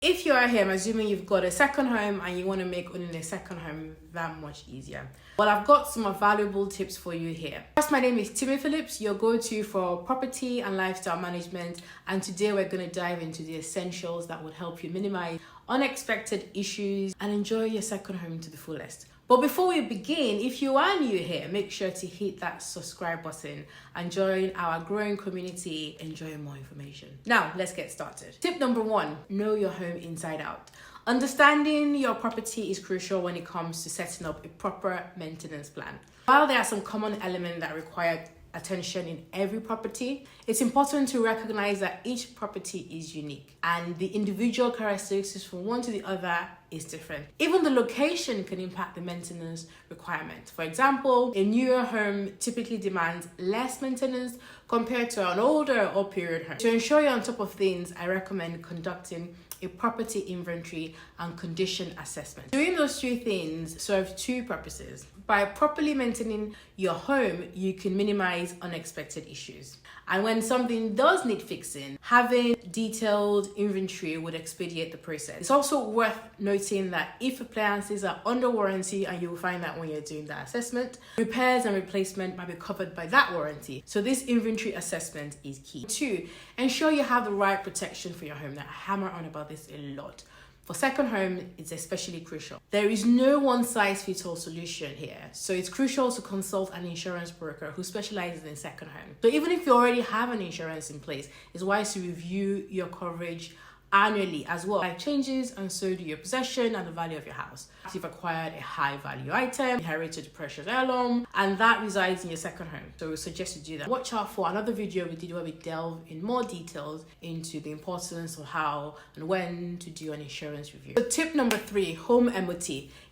If you are here, I'm assuming you've got a second home and you want to make owning a second home that much easier. Well, I've got some valuable tips for you here. First, my name is Timmy Phillips, your go-to for property and lifestyle management. And today we're going to dive into the essentials that would help you minimize unexpected issues and enjoy your second home to the fullest. But before we begin, if you are new here, make sure to hit that subscribe button and join our growing community, enjoying more information. Now, let's get started. Tip number 1, know your home inside out. Understanding your property is crucial when it comes to setting up a proper maintenance plan. While there are some common elements that require attention in every property, it's important to recognize that each property is unique and the individual characteristics from one to the other is different. Even the location can impact the maintenance requirement. For example, a newer home typically demands less maintenance compared to an older or period home. To ensure you're on top of things, I recommend conducting a property inventory and condition assessment. Doing those two things serve two purposes. By properly maintaining your home, you can minimize unexpected issues. And when something does need fixing, having detailed inventory would expedite the process. It's also worth noting that if appliances are under warranty, and you will find that when you're doing that assessment, repairs and replacement might be covered by that warranty. So this inventory assessment is key. 2, ensure you have the right protection for your home. Now, I hammer on about this a lot. For second home, it's especially crucial. There is no one-size-fits-all solution here, so it's crucial to consult an insurance broker who specializes in second home. So even if you already have an insurance in place, it's wise to review your coverage annually as well. Life changes, and so do your possession and the value of your house. If you've acquired a high value item, inherited a precious heirloom, and that resides in your second home, so we suggest you do that. Watch out for another video we did where we delve in more details into the importance of how and when to do an insurance review. So tip number 3, home MOT.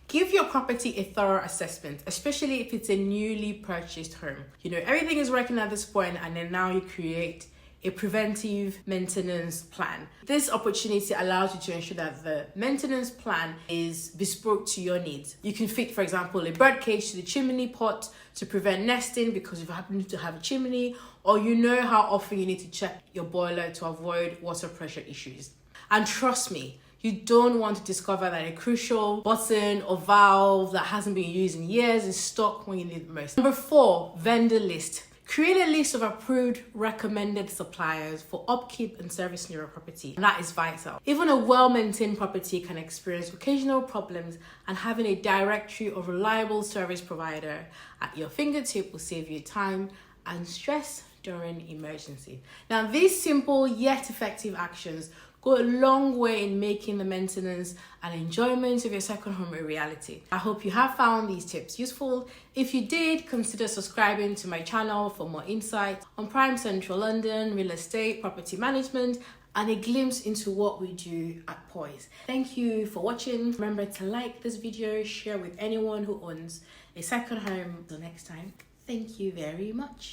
Give your property a thorough assessment, especially if it's a newly purchased home. You know, everything is working at this point, and then now you create a preventive maintenance plan. This opportunity allows you to ensure that the maintenance plan is bespoke to your needs. You can fit, for example, a bird cage to the chimney pot to prevent nesting because you happen to have a chimney, or you know how often you need to check your boiler to avoid water pressure issues. And trust me, you don't want to discover that a crucial button or valve that hasn't been used in years is stuck when you need it most. Number 4, vendor list. Create a list of approved recommended suppliers for upkeep and service in your property. And that is vital. Even a well-maintained property can experience occasional problems, and having a directory of reliable service provider at your fingertip will save you time and stress during emergency. Now, these simple yet effective actions go a long way in making the maintenance and enjoyment of your second home a reality. I hope you have found these tips useful. If you did, consider subscribing to my channel for more insights on Prime Central London, real estate, property management, and a glimpse into what we do at Poise. Thank you for watching. Remember to like this video, share with anyone who owns a second home. Until next time, thank you very much.